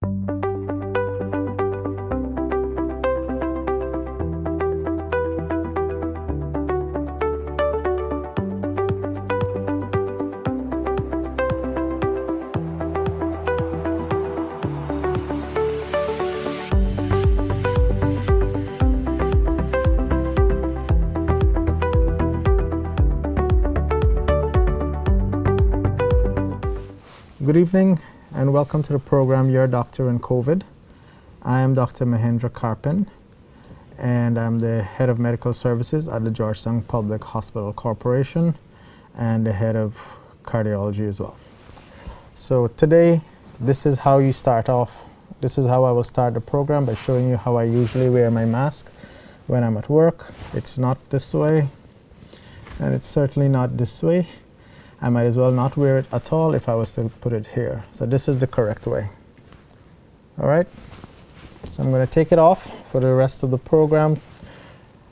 Good evening and welcome to the program Your Doctor in COVID. I am Dr. Mahendra Carpen and I'm the Head of Medical Services at the Georgetown Public Hospital Corporation and the Head of Cardiology as well. So today, this is how you start off. This is how I will start the program, by showing you how I usually wear my mask when I'm at work. It's not this way and it's certainly not this way. I might as well not wear it at all if I was to put it here. So this is the correct way. All right, so I'm going to take it off for the rest of the program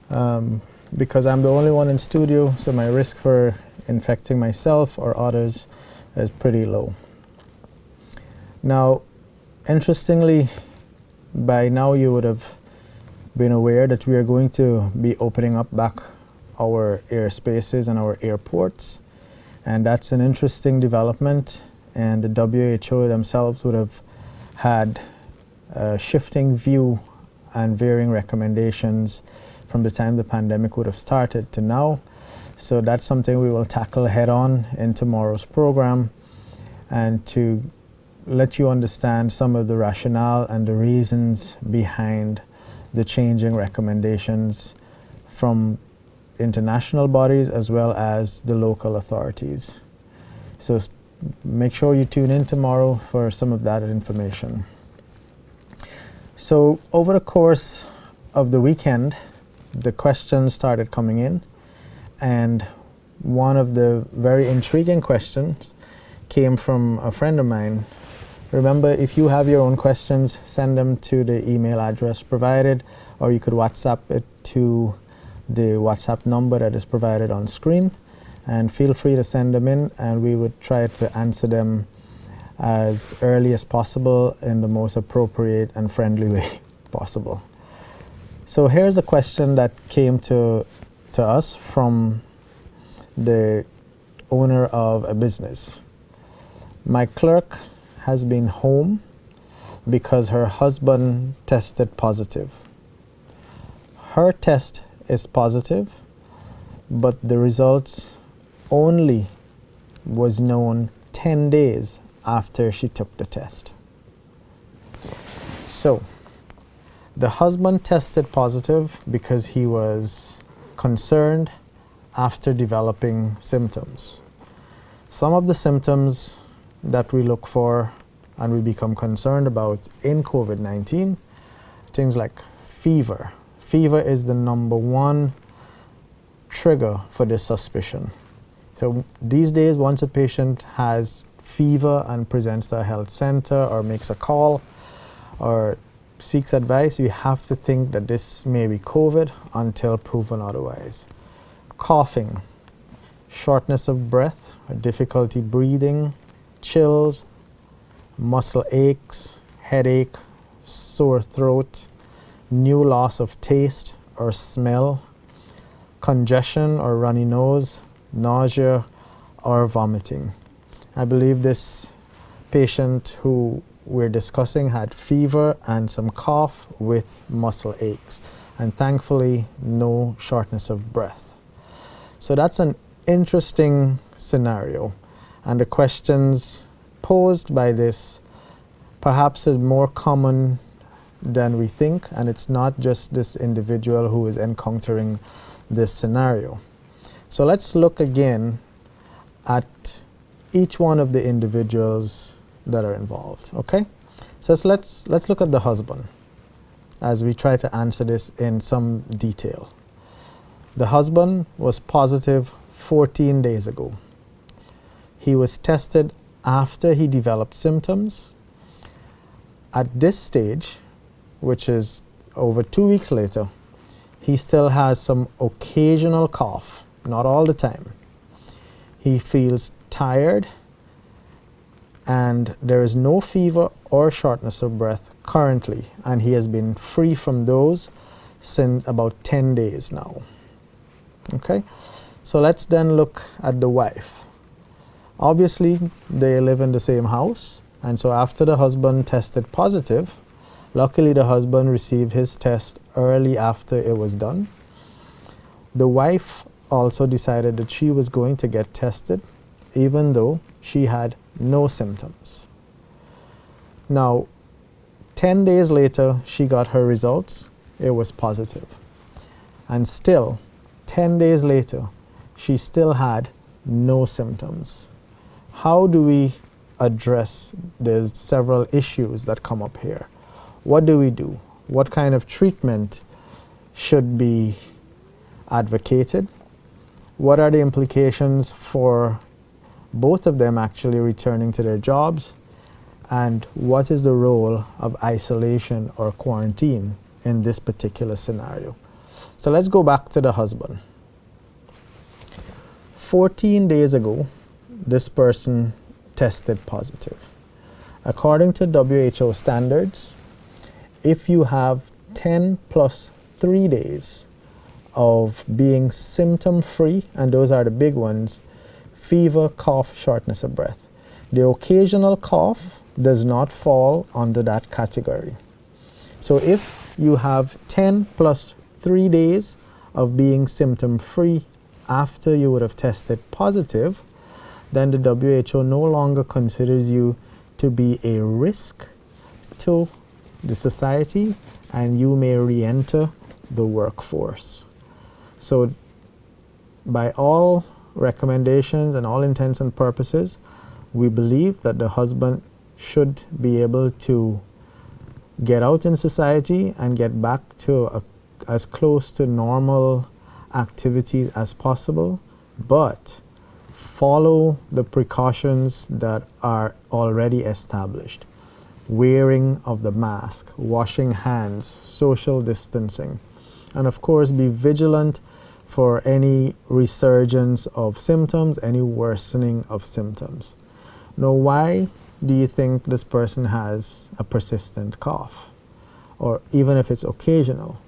because I'm the only one in studio, so my risk for infecting myself or others is pretty low. Now, interestingly, by now you would have been aware that we are going to be opening up back our airspaces and our airports. And that's an interesting development, and the WHO themselves would have had a shifting view and varying recommendations from the time the pandemic would have started to now. So that's something we will tackle head on in tomorrow's program, and to let you understand some of the rationale and the reasons behind the changing recommendations from international bodies as well as the local authorities. So make sure you tune in tomorrow for some of that information. So over the course of the weekend, the questions started coming in, and one of the very intriguing questions came from a friend of mine. Remember, if you have your own questions, send them to the email address provided, or you could WhatsApp it to the WhatsApp number that is provided on screen, and feel free to send them in, and we would try to answer them as early as possible in the most appropriate and friendly way possible. So here's a question that came to us from the owner of a business. My clerk has been home because her husband tested positive. Her test is positive, but the results only was known 10 days after she took the test. So the husband tested positive because he was concerned after developing symptoms. Some of the symptoms that we look for and we become concerned about in COVID-19, things like fever. Fever is the number one trigger for this suspicion. So these days, once a patient has fever and presents to a health center or makes a call or seeks advice, you have to think that this may be COVID until proven otherwise. Coughing, shortness of breath, or difficulty breathing, chills, muscle aches, headache, sore throat, new loss of taste or smell, congestion or runny nose, nausea or vomiting. I believe this patient who we're discussing had fever and some cough with muscle aches, and thankfully no shortness of breath. So that's an interesting scenario, and the questions posed by this perhaps is more common than we think, and it's not just this individual who is encountering this scenario. So let's look again at each one of the individuals that are involved, okay? So let's look at the husband as we try to answer this in some detail. The husband was positive 14 days ago. He was tested after he developed symptoms. At this stage, which is over 2 weeks later, he still has some occasional cough, not all the time. He feels tired and there is no fever or shortness of breath currently, and he has been free from those since about 10 days now. Okay, so let's then look at the wife. Obviously, they live in the same house, and so after the husband tested positive, luckily the husband received his test early after it was done. The wife also decided that she was going to get tested, even though she had no symptoms. Now, 10 days later, she got her results. It was positive. And still, 10 days later, she still had no symptoms. How do we address the several issues that come up here? What do we do? What kind of treatment should be advocated? What are the implications for both of them actually returning to their jobs? And what is the role of isolation or quarantine in this particular scenario? So let's go back to the husband. 14 days ago, this person tested positive. According to WHO standards, if you have 10 plus 3 days of being symptom-free, and those are the big ones: fever, cough, shortness of breath. The occasional cough does not fall under that category. So if you have 10 plus 3 days of being symptom-free after you would have tested positive, then the WHO no longer considers you to be a risk to the society, and you may re-enter the workforce. So by all recommendations and all intents and purposes, we believe that the husband should be able to get out in society and get back to as close to normal activity as possible, but follow the precautions that are already established. Wearing of the mask, washing hands, social distancing, and of course be vigilant for any resurgence of symptoms, any worsening of symptoms. Now, why do you think this person has a persistent cough? Or even if it's occasional?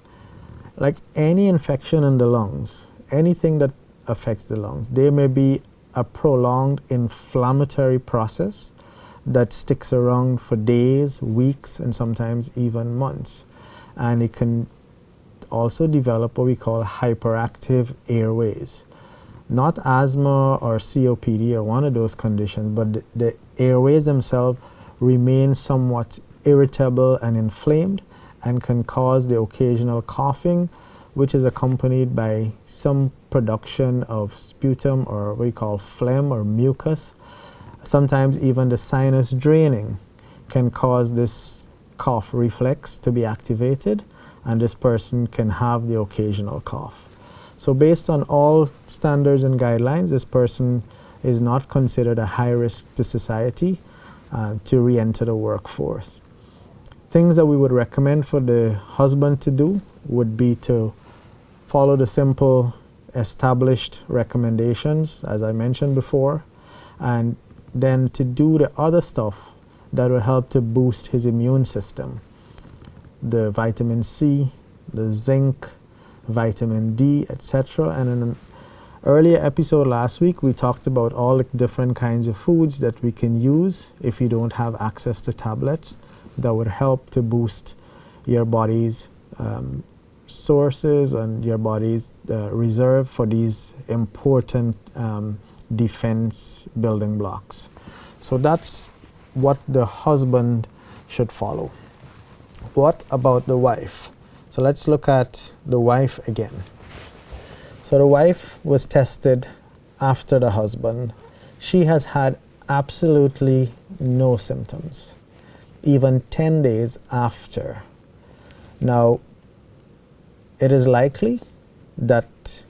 Like any infection in the lungs, anything that affects the lungs, there may be a prolonged inflammatory process that sticks around for days, weeks, and sometimes even months. And it can also develop what we call hyperactive airways. Not asthma or COPD or one of those conditions, but the airways themselves remain somewhat irritable and inflamed and can cause the occasional coughing, which is accompanied by some production of sputum or what we call phlegm or mucus. Sometimes even the sinus draining can cause this cough reflex to be activated, and this person can have the occasional cough. So based on all standards and guidelines, this person is not considered a high risk to society to re-enter the workforce. Things that we would recommend for the husband to do would be to follow the simple established recommendations, as I mentioned before, and then to do the other stuff that will help to boost his immune system. The vitamin C, the zinc, vitamin D, etc. And in an earlier episode last week, we talked about all the different kinds of foods that we can use if you don't have access to tablets that would help to boost your body's sources and your body's reserve for these important defense building blocks. So that's what the husband should follow. What about the wife? So let's look at the wife again. So the wife was tested after the husband. She has had absolutely no symptoms, even 10 days after. Now, it is likely that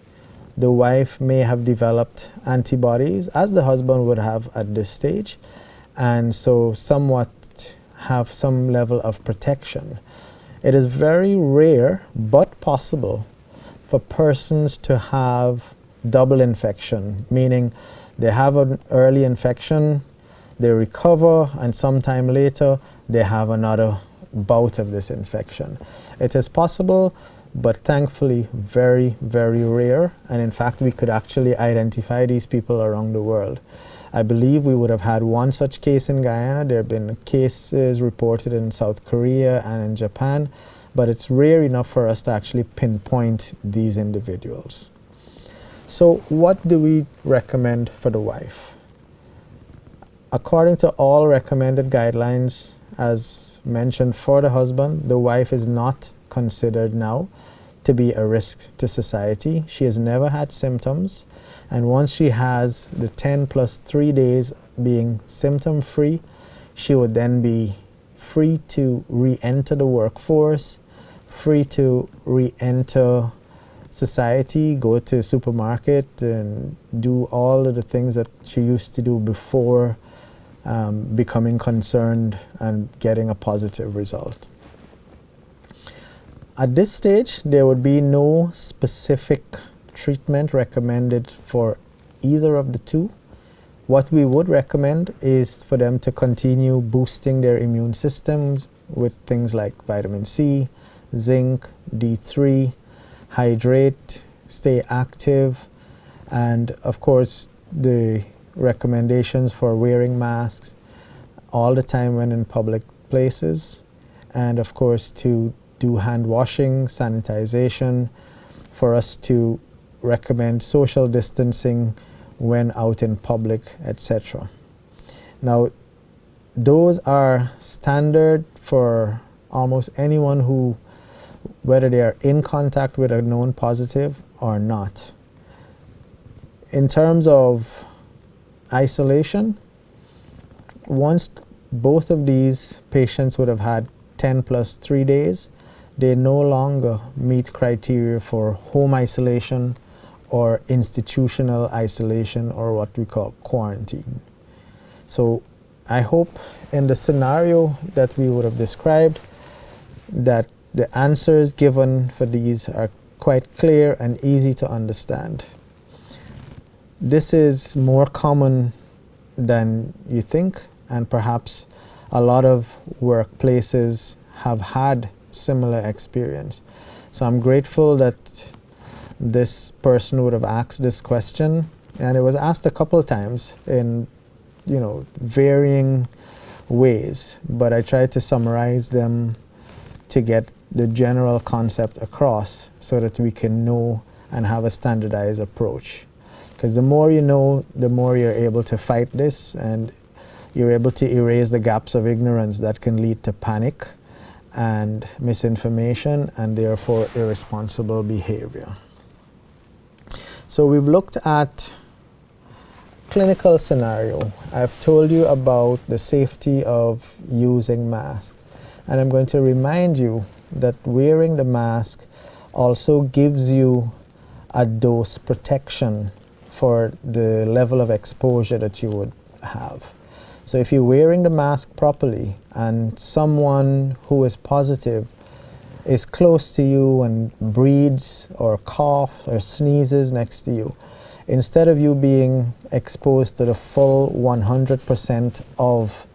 the wife may have developed antibodies, as the husband would have at this stage, and so somewhat have some level of protection. It is very rare, but possible, for persons to have double infection, meaning they have an early infection, they recover, and sometime later they have another bout of this infection. It is possible, but thankfully very, very rare, and in fact we could actually identify these people around the world. I believe we would have had one such case in Guyana. There have been cases reported in South Korea and in Japan, but it's rare enough for us to actually pinpoint these individuals. So what do we recommend for the wife? According to all recommended guidelines, as mentioned for the husband, the wife is not considered now to be a risk to society. She has never had symptoms, and once she has the 10 plus 3 days being symptom free, she would then be free to re-enter the workforce, free to re-enter society, go to supermarket and do all of the things that she used to do before becoming concerned and getting a positive result. At this stage, there would be no specific treatment recommended for either of the two. What we would recommend is for them to continue boosting their immune systems with things like vitamin C, zinc, D3, hydrate, stay active, and of course the recommendations for wearing masks all the time when in public places, and of course to do hand washing, sanitization, for us to recommend social distancing when out in public, etc. Now, those are standard for almost anyone who, whether they are in contact with a known positive or not. In terms of isolation, once both of these patients would have had 10 plus 3 days, they no longer meet criteria for home isolation or institutional isolation, or what we call quarantine. So I hope in the scenario that we would have described that the answers given for these are quite clear and easy to understand. This is more common than you think, and perhaps a lot of workplaces have had similar experience. So I'm grateful that this person would have asked this question, and it was asked a couple of times in varying ways, but I tried to summarize them to get the general concept across so that we can know and have a standardized approach. Because the more you know, the more you're able to fight this, and you're able to erase the gaps of ignorance that can lead to panic and misinformation and therefore irresponsible behavior. So we've looked at clinical scenario. I've told you about the safety of using masks, and I'm going to remind you that wearing the mask also gives you a dose protection for the level of exposure that you would have. So if you're wearing the mask properly and someone who is positive is close to you and breathes or coughs or sneezes next to you, instead of you being exposed to the full 100% of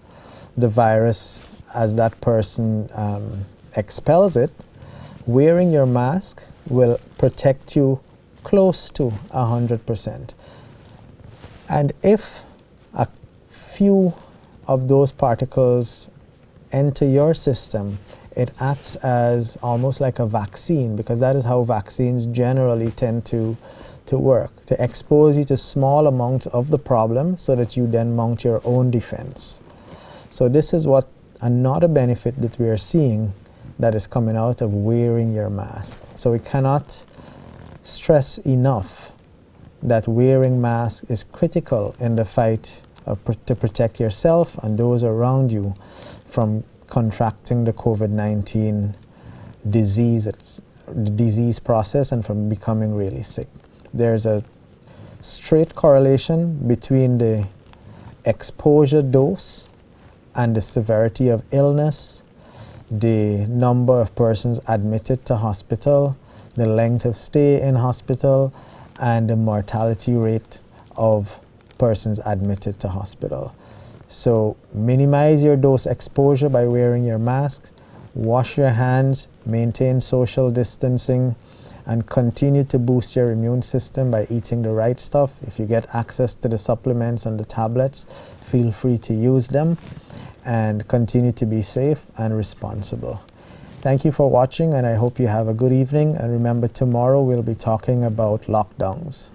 the virus as that person expels it, wearing your mask will protect you close to 100%. And if a few of those particles enter your system, it acts as almost like a vaccine, because that is how vaccines generally tend to work, to expose you to small amounts of the problem so that you then mount your own defense. So this is what another benefit that we are seeing that is coming out of wearing your mask. So we cannot stress enough that wearing masks is critical in the fight to protect yourself and those around you from contracting the COVID-19 disease process and from becoming really sick. There's a straight correlation between the exposure dose and the severity of illness, the number of persons admitted to hospital, the length of stay in hospital, and the mortality rate of persons admitted to hospital. So minimize your dose exposure by wearing your mask, wash your hands, maintain social distancing, and continue to boost your immune system by eating the right stuff. If you get access to the supplements and the tablets, feel free to use them, and continue to be safe and responsible. Thank you for watching, and I hope you have a good evening. And remember, tomorrow we'll be talking about lockdowns.